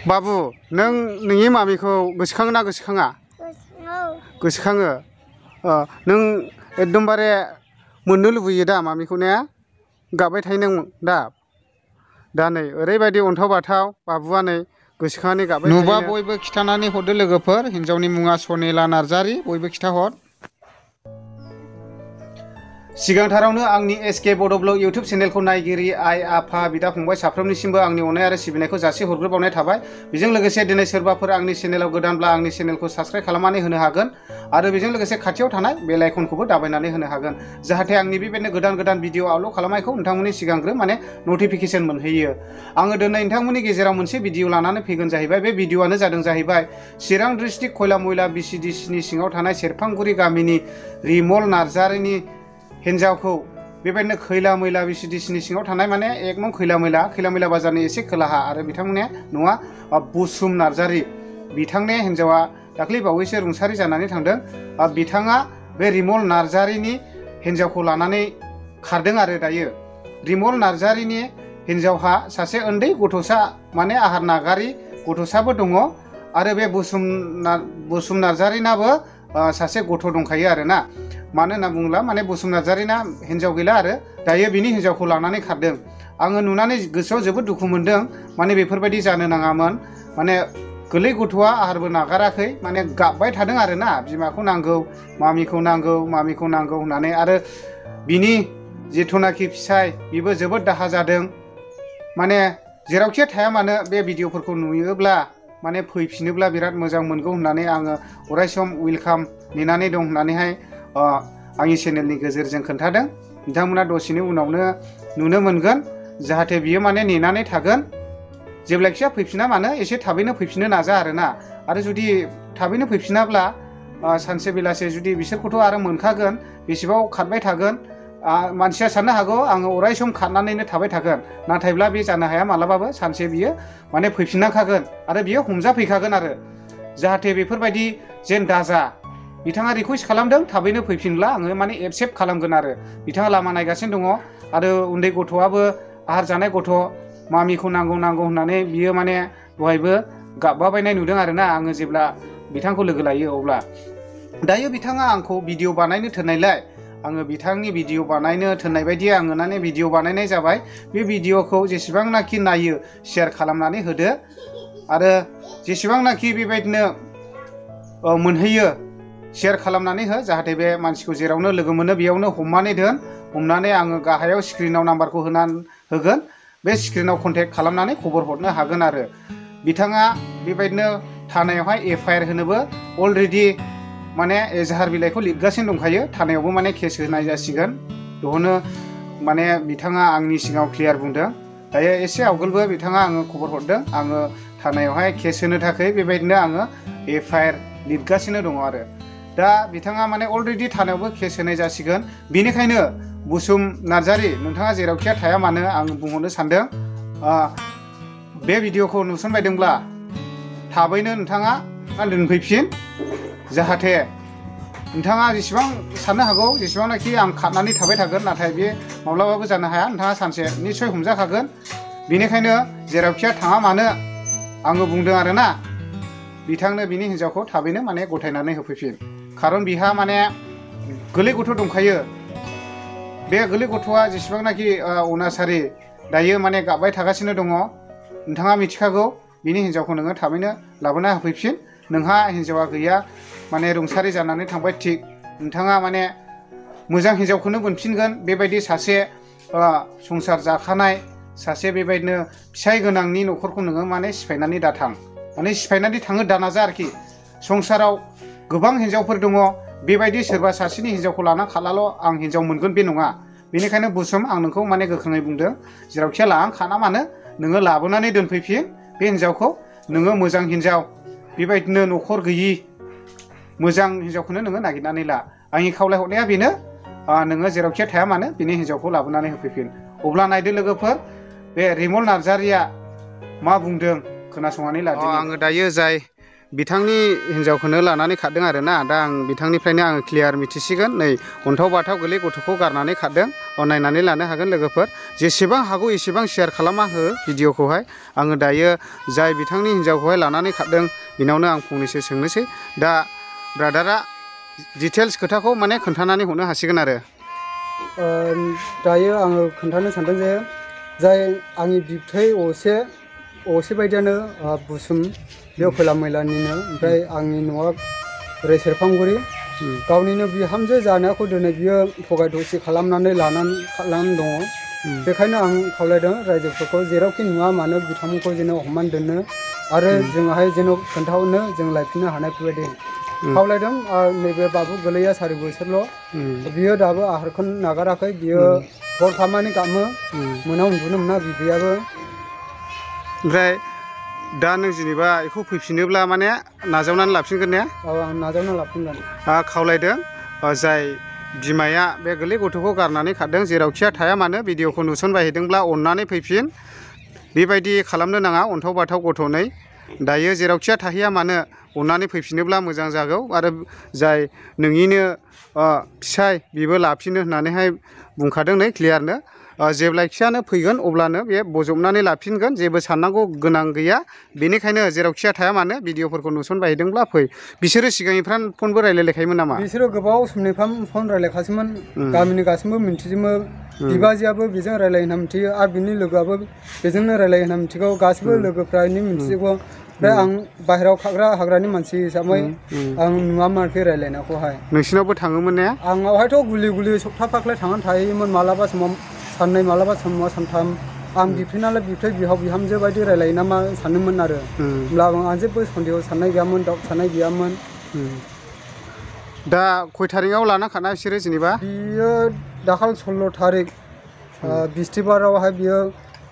बाबु नों नोंनि मामिखौ गोसोखाङो ना गोसोखाङा? गोसोखाङो। नों एकदमबारे मोननो लुबैयो दा मामिखौ ने? गाबबाय थायो नों दा नै ओरैबायदि अन्थाव बाथाव बाबुआ नै गोसोखांनानै गाबबाय थायो। नुबा बयबो खिथानानै हरदो लोगोफोर। हिन्जावनि मुङा सनेला नार्जारि, बयबो खिथाहर। सिगांथारावनो आंनि एसके बड' ब्लग इउटुब चेनेलखौ नायगिरि आइ आफा बिदा फंबाय साफ्रोमनिसिमबो आंनि अननाय आरो सिबिनायखौ जासि हरग्रोबावनाय थाबाय। बेजों लोगोसे दिनै सोरबाफोर आंनि चेनेलाव गोदानब्ला आंनि चेनेलखौ साबस्क्राइब खालामनानै होनो हागोन आरो बेजों लोगोसे खाथियाव थानाय बेल आइकनखौबो दाबायनानै होनो हागोन, जाहाथे आंनि बेबायदिनो गोदान गोदान भिडिअ आपल'ड खालामनायखौ नोंथांमोननि सिगांग्रो माने नटिफिकेसन मोनहैयो। आङो दिनै नोंथांमोननि गेजेराव मोनसे भिडिअ लानानै फैगोन जाहैबाय। बे भिडिअआनो जाहैबाय चिरां डिस्ट्रिक्ट खयला मयला बिसिडिसिनि सिङाव थानाय सेरफांगुरि गामिनि रिमल नार्जारिनि हिन्जावखौ बेबायदिनो खैला मैला बिसिडिसिनि सिङाव थानाय माने एक नं खैला मैला बाजारनि एसे खोलाहा आरो बिथांमोननि न'आ बुसुम नार्जारि। बिथांनि हिन्जावा दाख्लै बावैसो रुंसारि जानानै थांदों। बिथाङा बे रिमल नार्जारिनि हिन्जावखौ लानानै खारदों आरो दायो। रिमल नार्जारिनि हिन्जावहा सासे उन्दै गथ'सा माने आहार नागारि गथ'साबो दङ आरो बे बुसुम नार्जारिनाबो सासे गथ' दंखायो आरोना। मानो होनना बुङोब्ला माने बुसुम नार्जारिना हिन्जाव गैला आरो दायो बिनि हिन्जावखौ लानानै खारदों। आङो नुनानै गोसोआव जोबोद दुखु मोनदों। माने बेफोरबायदि जानो नाङामोन। माने गोरलै गथ'आ आहारबो नागाराखै, माने गाबबाय थादों आरोना बिमाखौ नांगौ मामिखौ नांगौ होननानै। आरो बिनि जिथुनाखि फिसाय बेबो जोबोद दाहा जादों। माने जेरावखि थाया मानो बे भिडिअफोरखौ नुयोब्ला माने फैफिनोब्ला बिराद मोजां मोनगौ होननानै आङो अरायसम वेलकाम नेनानै दं होननानैहाय आंनि चेनेलनि गेजेरजों खोन्थादों। बिथांमोना दसेनि उनावनो नुनो मोनगोन, जाहाथे बियो माने नेनानै थागोन। जेब्लाखिया फैफिना मानो एसे थाबैनो फैफिननो नाजा आरोना। आरो जुदि थाबैनो फैफिनाब्ला सानसे बेलासे जुदि बिसोरखौथ' आरो मोनखागोन, बेसेबां खारबाय थागोन। मानसिया साननो हागौ आङो अरायसम खारनानैनो थाबाय थागोन, नाथायब्ला बे जानो हाया। मालाबाबो सानसे बियो माने फैफिननांखागोन आरो बियो हमजाफैखागोन आरो। जाहाथे बेफोरबायदि जेन दाजा। बिथाङा रिकुवेस्ट खालामदों थाबैनो फैफिनब्ला आङो माने एक्सेप्ट खालामगोन आरो। बिथाङा लामा नायगासिनो दङ आरो उन्दै गथ'आबो आहार जानाय गथ' मामिखौ नांगौ होननानै बियो माने दहायबो गाबबाबायनाय नुदों आरोना आङो जेब्ला बिथांखौ लोगो लायो अब्ला। दायो बिथाङा आंखौ भिडिअ बानायनो थिननायलाय आङो बिथांनि भिडिअ बानायनो थिननाय बायदि आङो माने भिडिअ बानायनाय जाबाय। बे भिडिअखौ जेसेबांनाखि नायो शेयार खालामनानै होदो आरो जेसेबांनाखि बेबायदिनो मोनहैयो शेयार खालामनानै हो, जाहाथे बे मानसिखौ जेरावनो लोगो मोनो बेयावनो हमनानै दोन। हमनानै आङो गाहायाव स्क्रिनाव नाम्बारखौ होगोन। बे स्क्रिनाव कन्टेक्ट खालामनानै खबर हरनो हागोन आरो। बिथाङा बेबायदिनो थानायावहाय एफआइआर होनोबो अलरेडि माने एजाहार बिलाइखौ लिरगासिनो दंखायो। थानायावबो माने केस होनाय जासिगोन। बेखौनो माने बिथाङा आंनि सिगाङाव क्लियार बुंदों। दायो एसे आवगोलबो बिथाङा आङो खबर हरदों, आङो थानायावहाय केस होनो थाखाय बेबायदिनो आङो एफआइआर लिरगासिनो दङ आरो। दा बिथाङा माने अलरेडि थानायावबो केस होनाय जासिगोन। बेनिखायनो बुसुम नार्जारि नोंथाङा जेरावखिया थाया मानो आं बुंहरनो सानदों, बे भिडिअखौ नुसनबायदोंब्ला थाबैनो नोंथाङा दोनफैफिन। जाहाथे नोंथाङा जेसेबां साननो हागौ जेसेबांनाखि आं खारनानै थाबाय थागोन, नाथाय बे माब्लाबाबो जानो हाया। नोंथाङा सानसे निस्सय हमजाखागोन। बेनिखायनो जेरावखिया थाङा मानो आङो बुंदों आरोना बिथांनो बिनि हिन्जावखौ थाबैनो माने गथायनानै होफैफिन। खारन बिहा माने गोरलै गथ' दंखायो। बे गोरलै गथ'आ जेसेबांनाखि अनासारि दायो माने गाबबाय थागासिनो दङ। नोंथाङा मिथिखागौ। बिनि हिन्जावखौ नोङो थाबैनो लाबोना होफैफिन। नोंहा हिन्जावा गैया, माने रुंसारि जानानै थांबाय, थिग नोंथाङा माने मोजां हिन्जावखौनो मोनफिनगोन। बेबायदि सासे संसार जाखानाय सासे बेबायदिनो फिसाय गोनांनि न'खरखौ नोङो माने सिफायनानै दाथां, माने सिफायनानै थांनो दानाजा आरोखि। संसाराव गोबां हिन्जावफोर दङ, बेबायदि सोरबा सासेनि हिन्जावखौ लाना खालाल' आं हिन्जाव मोनगोन बे नङा। बेनिखायनो बुसुम आं नोंखौ माने गोख्रोङै बुंदों, जेरावखिया लानानै खाना मानो नोङो लाबोनानै दोनफैफिन बे हिन्जावखौ। नोङो मोजां हिन्जाव बेबायदिनो न'खर गैयि मोजां हिन्जावखौनो नोङो नागिरनानै ला। आंनि खावलायहरनाया बेनो, नोङो जेरावखिया थाया मानो बिनि हिन्जावखौ लाबोनानै होफैफिन। अब्ला नायदो लोगोफोर बे रिमल नार्जारिया मा बुंदों, खोनासंनानै लादो। आङो दायो जाय बिथांनि हिन्जावखौनो लानानै खारदों आरोना दा आं बिथांनिफ्रायनो आङो क्लियार मिथिसिगोन नै अन्थाव बाथाव गोरलै गथ'खौ गारनानै खारदों नायनानै लानो हागोन लोगोफोर जेसेबां हागौ एसेबां शेयार खालामना हो भिडिअखौहाय आङो दायो जाय बिथांनि हिन्जावखौहाय लानानै खारदों बिनावनो आं फंनैसो सोंनोसै दा ब्रादारा डिटेल्स खोथाखौ माने खोन्थानानै हरनो हासिगोन आरो दायो आङो खोन्थानो सानदों जे जाय आंनि बिबथै असे बायदियानो बुसुम बेयाव खोला मैलानिनो ओमफ्राय आंनि न'आ ओरै सेरफांगुरि गावनिनो बिहामजो जानायखौ दिनै बियो थगाय थसि खालामनानै दङ बेखायनो आं खावलायदों रायजोफोरखौ जेरावखि नुवा मानो बिथांमोनखौ जेन' हमनानै दोननो आरो जोंहाय जेन' खोन्थाहरनो जों लायफिननो हानायफोरबायदि खावलायदों नैबे बाबु गोलैया 4 बोसोरल' बियो दाबो आहारखौ नागाराखै बियो हर खामानि गामो मोनायाव उन्दुनो मोना बिबैयाबो ओमफ्राय दा नों जेनेबा बेखौ फैफिनोब्ला माने नाजावनानै लाफिनगोन ने आं नाजावना लाफिनगोन खावलायदों जाय बिमाया बे गोरलै गथ'खौ गारनानै खारदों जेरावखिया थाया मानो भिडिअखौ नुसनबायहैदोंब्ला अननानै फैफिन बेबायदि खालामनो नाङा अन्थाव बाथाव गथ'नै दायो जेरावखिया थाहैया मानो अननानै फैफिनोब्ला मोजां जागौ आरो जाय नोंनिनो फिसाय बेबो लाफिनो होननानैहाय बुंखादों नै क्लियारनो जेब्लाखियानो फैगोन अब्लानो बे बजबनानै लाफिनगोन जेबो साननांगौ गोनां गैया बेनिखायनो जेरावखिया थाया मानो भिडिअफोरखौ नुसनबायहैदोंब्ला फै बिसोरो सिगांनिफ्राय फनबो रायलायलायखायोमोन नामा बिसोरो गोबाव समनिफ्राय फन रायलायखासैमोन गामिनि गासैबो मिन्थिजोबो बिबाजैयाबो बेजों रायलायना मिथियो आरो बिनि लोगोआबो बेजोंनो रायलायना मिथिगौ गासैबो लोगोफ्रानो मिथिजोबगौ ओमफ्राय आं बाहेरायाव खाग्रा हाग्रानि मानसि हिसाबै आं नुवामोन रायलायनायखौहाय नोंसिनावबो थाङोमोन ने आंनावहायथ' गुलि सप्ता फाख्लाय थांनानै थायोमोन मालाबा समाव साननै मालाबा समाव सानथाम आं बिबथै नालाय बिबथै बिहाव बिहामजो बायदि रायलायो नामा सानोमोन आरो होमब्लाबो आं जेबो सन्देह साननाय गैयामोन दाउट साननाय गैयामोन दा खय थारिखआव लाना खाना बिसोरो जेनेबा बियो दाखालि 16 थारिख बिस्थिबारावहाय बियो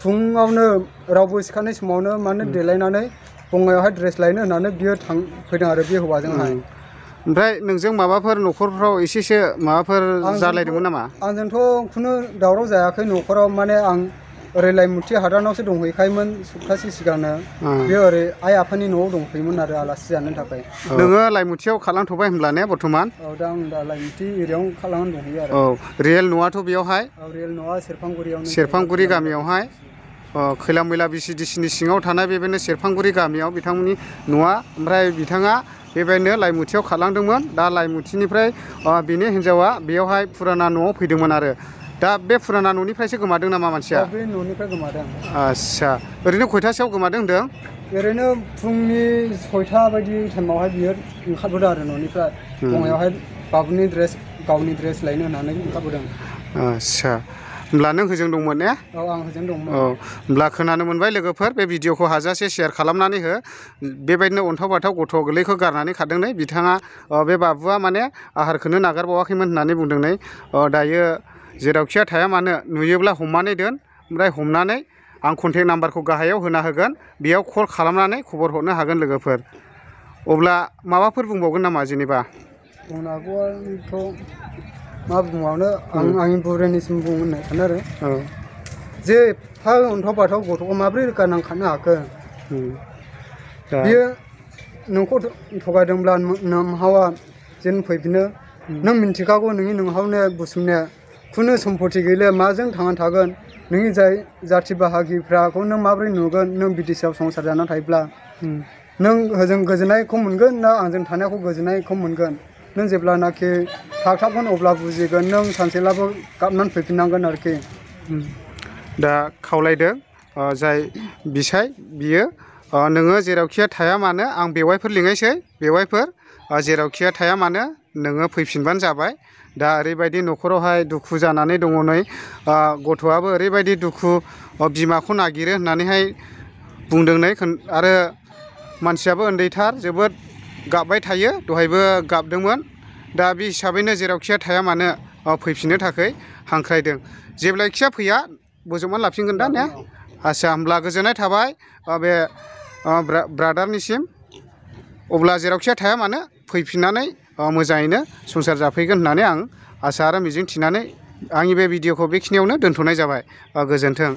फुङावनो रावबो सिखारनाय समावनो माने देलायनानै बङाइयावहाय ड्रेस लायनो होननानै बियो फैदों आरो बे हौवाजोंहाय ओमफ्राय नोंजों माबाफोर न'खरफ्राव एसेसो माबाफोर जालायदोंमोन नामा आंजोंथ' खुनु दावराव जायाखै न'खराव माने आं ओरै लाइमुथि हादानावसो दंहैखायोमोन सप्तासे सिगांनो बेयो ओरै आइ आफानि न'आव दंफैयोमोन आरो आलासि जानो थाखाय नोङो लाइमुथियाव खारलांथ'बाय होनब्ला ने बर्थमान दा आं दा लाइमुथि एरियायाव खारलांनानै दंहैयो आरो रियेल न'आथ' बेयावहाय रियेल न'आ सेरफांगुरि गामियावहाय खैला मैला बिसिडिसिनि सिङाव थानाय बेबायदिनो सेरफांगुरि गामियाव बिथांमोननि न'आ ओमफ्राय बिथाङा बेबायदिनो लाइमुथियाव खारलांदोंमोन दा लाइमुथिनिफ्राय बिनि हिन्जावा बेयावहाय फुराना न'आव फैदोंमोन आरो दा बे फुराना न'निफ्रायसो गोमादों नामा मानसिया बे न'निफ्राय गोमादों आच्छा ओरैनो खयथासोआव गोमादों होनदों ओरैनो फुंनि 6टा बायदि टाइमावहाय बियो ओंखारबोदों आरो न'निफ्राय बङाइयावहाय बाबुनि ड्रेस गावनि ड्रेस लायनो होननानै ओंखारबोदों आच्छा होमब्ला नों होजों दंमोन ने आं होजों दंमोन होमब्ला खोनानो मोनबाय लोगोफोर बे भिडिअखौ हाजासे शेयार खालामनानै हो बेबायदिनो अन्थाव बाथाव गथ' गोरलैखौ गारनानै खारदों नै बिथाङा बे बाबुआ माने आहारखौनो नागारबावाखैमोन होननानै बुंदों नै दायो जेरावखिया थाया मानो नुयोब्ला हमनानै दोन ओमफ्राय हमनानै आं कन्टेक्ट नाम्बारखौ गाहायाव होना होगोन बेयाव कल खालामनानै खबर हरनो हागोन लोगोफोर अब्ला माबाफोर बुंबावगोन नामा जेनेबा बुंनांगौआथ' मा बुंबावनो आं आंनि बुरैनिसिम बुंनो सानो आरो जे एफा अन्थाव बाथाव गथ'खौ माबोरै गारनांखानो हाखो बियो नोंखौ थगायदोंब्ला नोंहावा जेन फैफिनो नों मिन्थिखागौ नोंनि नोंहावनो बुसुमनो खुनु सम्पति गैले माजों थांनानै थागोन नोंनि जाय जाथि बाहागिफ्राखौ नों माबोरै नुगोन नों बिदेशआव संसार जानानै थायोब्ला नों होजों गोजोननायखौ मोनगोन ना आंजों थानायखौ गोजोननायखौ मोनगोन नों जेब्लानाखि थागथागोन अब्ला बुजिगोन नों सानसेब्लाबो गाबनानै फैफिननांगोन आरोखि दा खावलायदों जाय बिसाय बियो नोङो जेरावखिया थाया मानो आं बेवाइफोर लिङैसै बेवाइफोर जेरावखिया थाया मानो नोङो फैफिनबानो जाबाय दा ओरैबायदि न'खरावहाय दुखु जानानै दङ नै गथ'आबो ओरैबायदि दुखु बिमाखौ नागिरो होननानैहाय बुंदों नै आरो मानसियाबो उन्दैथार जोबोद गाबबाय थायो दहायबो गाबदोंमोन दा बे हिसाबैनो जेरावखिया थाया मानो फैफिननो थाखाय हांख्रायदों जेब्लाखिया फैया बोजबनानै लाफिनगोन दा ने आच्छा होमब्ला गोजोननाय थाबाय बे ब्रादारनिसिम अब्ला जेरावखिया थाया मानो फैफिननानै मोजाङैनो संसार जाफैगोन होननानै आं आसा आरो मिजिं थिनानै आंनि बे भिडिअखौ बेखिनियावनो दोनथ'नाय जाबाय गोजोन्थों।